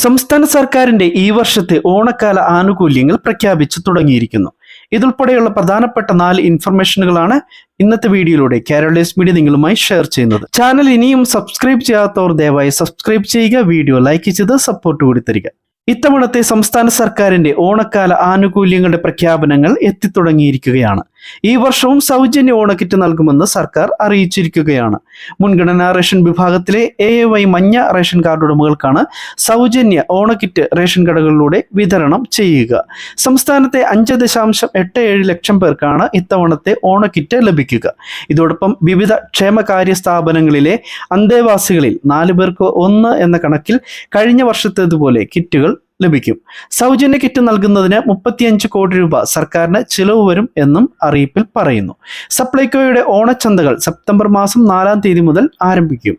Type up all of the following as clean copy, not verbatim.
സംസ്ഥാന സർക്കാരിന്റെ ഈ വർഷത്തെ ഓണക്കാല ആനുകൂല്യങ്ങൾ പ്രഖ്യാപിച്ചു തുടങ്ങിയിരിക്കുന്നു. ഇതുൾപ്പെടെയുള്ള പ്രധാനപ്പെട്ട 4 ഇൻഫർമേഷനുകളാണ് ഇന്നത്തെ വീഡിയോയിലൂടെ കേരളീസ് മീഡിയ നിങ്ങളുമായി ഷെയർ ചെയ്യുന്നത്. ചാനൽ ഇനിയും സബ്സ്ക്രൈബ് ചെയ്യാത്തവർ ദയവായി സബ്സ്ക്രൈബ് ചെയ്യുക, വീഡിയോ ലൈക്ക് ചെയ്ത് സപ്പോർട്ട് കൂടി തരിക. ഇത്തവണത്തെ സംസ്ഥാന സർക്കാരിന്റെ ഓണക്കാല ആനുകൂല്യങ്ങളുടെ പ്രഖ്യാപനങ്ങൾ എത്തിത്തുടങ്ങിയിരിക്കുകയാണ്. ഈ വർഷവും സൗജന്യ ഓണക്കിറ്റ് നൽകുമെന്ന് സർക്കാർ അറിയിച്ചിരിക്കുകയാണ്. മുൻഗണനാ റേഷൻ വിഭാഗത്തിലെ AAY മഞ്ഞ റേഷൻ കാർഡ് ഉടമകൾക്കാണ് സൗജന്യ ഓണക്കിറ്റ് റേഷൻ കടകളിലൂടെ വിതരണം ചെയ്യുക. സംസ്ഥാനത്തെ 5.87 ലക്ഷം പേർക്കാണ് ഇത്തവണത്തെ ഓണക്കിറ്റ് ലഭിക്കുക. ഇതോടൊപ്പം വിവിധ ക്ഷേമകാര്യ സ്ഥാപനങ്ങളിലെ അന്തേവാസികളിൽ 4 പേർക്ക് 1 എന്ന കണക്കിൽ കഴിഞ്ഞ വർഷത്തേതുപോലെ കിറ്റുകൾ ലഭിക്കും. സൗജന്യ കിറ്റ് നൽകുന്നതിന് 35 കോടി രൂപ സർക്കാരിന് ചിലവ് വരും എന്നും അറിയിപ്പിൽ പറയുന്നു. സപ്ലൈകോയുടെ ഓണച്ചന്തകൾ സെപ്റ്റംബർ മാസം 4-ാം തീയതി മുതൽ ആരംഭിക്കും.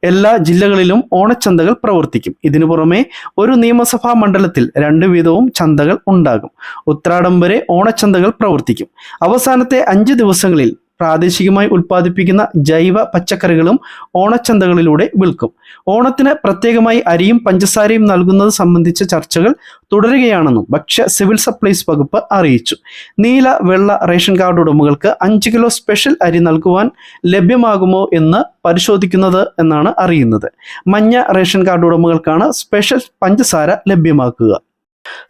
എല്ലാ ജില്ലകളിലും ഓണച്ചന്തകൾ പ്രവർത്തിക്കും. ഇതിനു പുറമെ ഒരു നിയമസഭാ മണ്ഡലത്തിൽ 2 വീതവും ചന്തകൾ ഉണ്ടാകും. ഉത്രാടം വരെ ഓണച്ചന്തകൾ പ്രവർത്തിക്കും. അവസാനത്തെ 5 ദിവസങ്ങളിൽ പ്രാദേശികമായി ഉൽപ്പാദിപ്പിക്കുന്ന ജൈവ പച്ചക്കറികളും ഓണച്ചന്തകളിലൂടെ വിൽക്കും. ഓണത്തിന് പ്രത്യേകമായി അരിയും പഞ്ചസാരയും നൽകുന്നത് സംബന്ധിച്ച ചർച്ചകൾ തുടരുകയാണെന്നും ഭക്ഷ്യ സിവിൽ സപ്ലൈസ് വകുപ്പ് അറിയിച്ചു. നീല വെള്ള റേഷൻ കാർഡ് ഉടമകൾക്ക് 5 കിലോ സ്പെഷ്യൽ അരി നൽകുവാൻ ലഭ്യമാകുമോ എന്ന് പരിശോധിക്കുന്നത് എന്നാണ് അറിയുന്നത്. മഞ്ഞ റേഷൻ കാർഡ് ഉടമകൾക്കാണ് സ്പെഷ്യൽ പഞ്ചസാര ലഭ്യമാക്കുക.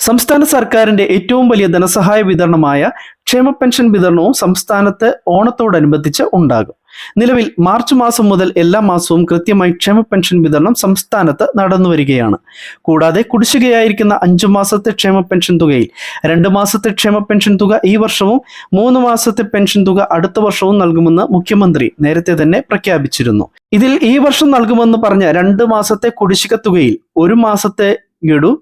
സംസ്ഥാന സർക്കാരിന്റെ ഏറ്റവും വലിയ ധനസഹായ വിതരണമായ ക്ഷേമ പെൻഷൻ വിതരണവും സംസ്ഥാനത്ത് ഓണത്തോടനുബന്ധിച്ച് ഉണ്ടാകും. നിലവിൽ മാർച്ച് മാസം മുതൽ എല്ലാ മാസവും കൃത്യമായി ക്ഷേമ പെൻഷൻ വിതരണം സംസ്ഥാനത്ത് നടന്നു വരികയാണ്. കൂടാതെ കുടിശ്ശികയായിരിക്കുന്ന 5 മാസത്തെ ക്ഷേമ പെൻഷൻ തുകയിൽ 2 മാസത്തെ ക്ഷേമ പെൻഷൻ തുക ഈ വർഷവും 3 മാസത്തെ പെൻഷൻ തുക അടുത്ത വർഷവും നൽകുമെന്ന് മുഖ്യമന്ത്രി നേരത്തെ തന്നെ പ്രഖ്യാപിച്ചിരുന്നു. ഇതിൽ ഈ വർഷം നൽകുമെന്ന് പറഞ്ഞ 2 മാസത്തെ കുടിശ്ശിക തുകയിൽ 1 മാസത്തെ ഗഡു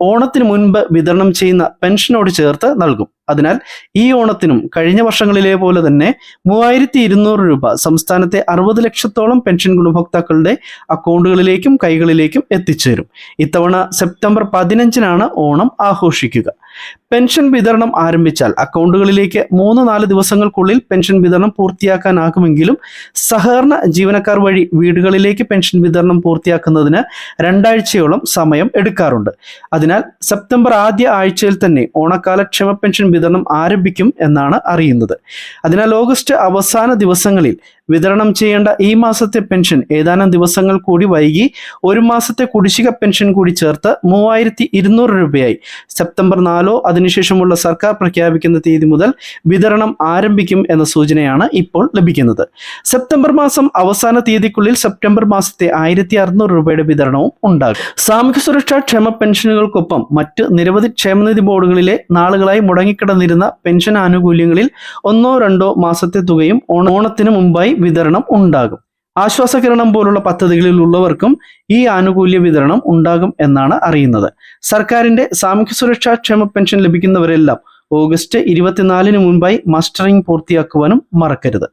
ഓണത്തിന് മുൻപ് വിതരണം ചെയ്യുന്ന പെൻഷനോട് ചേർത്ത് നൽകും. അതിനാൽ ഈ ഓണത്തിനും കഴിഞ്ഞ വർഷങ്ങളിലെ പോലെ തന്നെ 3200 രൂപ സംസ്ഥാനത്തെ 60 ലക്ഷത്തോളം പെൻഷൻ ഗുണഭോക്താക്കളുടെ അക്കൗണ്ടുകളിലേക്കും കൈകളിലേക്കും എത്തിച്ചേരും. ഇത്തവണ സെപ്റ്റംബർ 15-നാണ് ഓണം ആഘോഷിക്കുക. പെൻഷൻ വിതരണം ആരംഭിച്ചാൽ അക്കൗണ്ടുകളിലേക്ക് 3-4 ദിവസങ്ങൾക്കുള്ളിൽ പെൻഷൻ വിതരണം പൂർത്തിയാക്കാനാകുമെങ്കിലും സഹകരണ ജീവനക്കാർ വഴി വീടുകളിലേക്ക് പെൻഷൻ വിതരണം പൂർത്തിയാക്കുന്നതിന് 2 ആഴ്ചയോളം സമയം എടുക്കാറുണ്ട്. അതിനാൽ സെപ്റ്റംബർ ആദ്യ ആഴ്ചയിൽ തന്നെ ഓണക്കാല ക്ഷേമ പെൻഷൻ വിതരണം ആരംഭിക്കും എന്നാണ് അറിയുന്നത്. അതിനാൽ ഓഗസ്റ്റ് അവസാന ദിവസങ്ങളിൽ വിതരണം ചെയ്യേണ്ട ഈ മാസത്തെ പെൻഷൻ ഏതാനും ദിവസങ്ങൾ കൂടി വൈകി 1 മാസത്തെ കുടിശ്ശിക പെൻഷൻ കൂടി ചേർത്ത് 3200 രൂപയായി സെപ്റ്റംബർ 4 അതിനുശേഷമുള്ള സർക്കാർ പ്രഖ്യാപിക്കുന്ന തീയതി മുതൽ വിതരണം ആരംഭിക്കും എന്ന സൂചനയാണ് ഇപ്പോൾ ലഭിക്കുന്നത്. സെപ്റ്റംബർ മാസം അവസാന തീയതിക്കുള്ളിൽ സെപ്റ്റംബർ മാസത്തെ 1600 രൂപയുടെ വിതരണവും ഉണ്ടാകും. സാമൂഹ്യ സുരക്ഷാ ക്ഷേമ പെൻഷനുകൾക്കൊപ്പം മറ്റ് നിരവധി ക്ഷേമനിധി ബോർഡുകളിലെ നാളുകളായി മുടങ്ങിക്കിടന്നിരുന്ന പെൻഷൻ ആനുകൂല്യങ്ങളിൽ 1-2 മാസത്തെ തുകയും ഓണത്തിന് മുമ്പായി വിതരണം ഉണ്ടാകും. ആശ്വാസകിരണം പോലുള്ള പദ്ധതികളിൽ ഉള്ളവർക്കും ഈ ആനുകൂല്യ വിതരണം ഉണ്ടാകും എന്നാണ് അറിയുന്നത്. സർക്കാരിന്റെ സാമൂഹ്യ സുരക്ഷാ ക്ഷേമ പെൻഷൻ ലഭിക്കുന്നവരെല്ലാം ഓഗസ്റ്റ് 24-ന് മുൻപായി മസ്റ്ററിംഗ് പൂർത്തിയാക്കുവാനും മറക്കരുത്.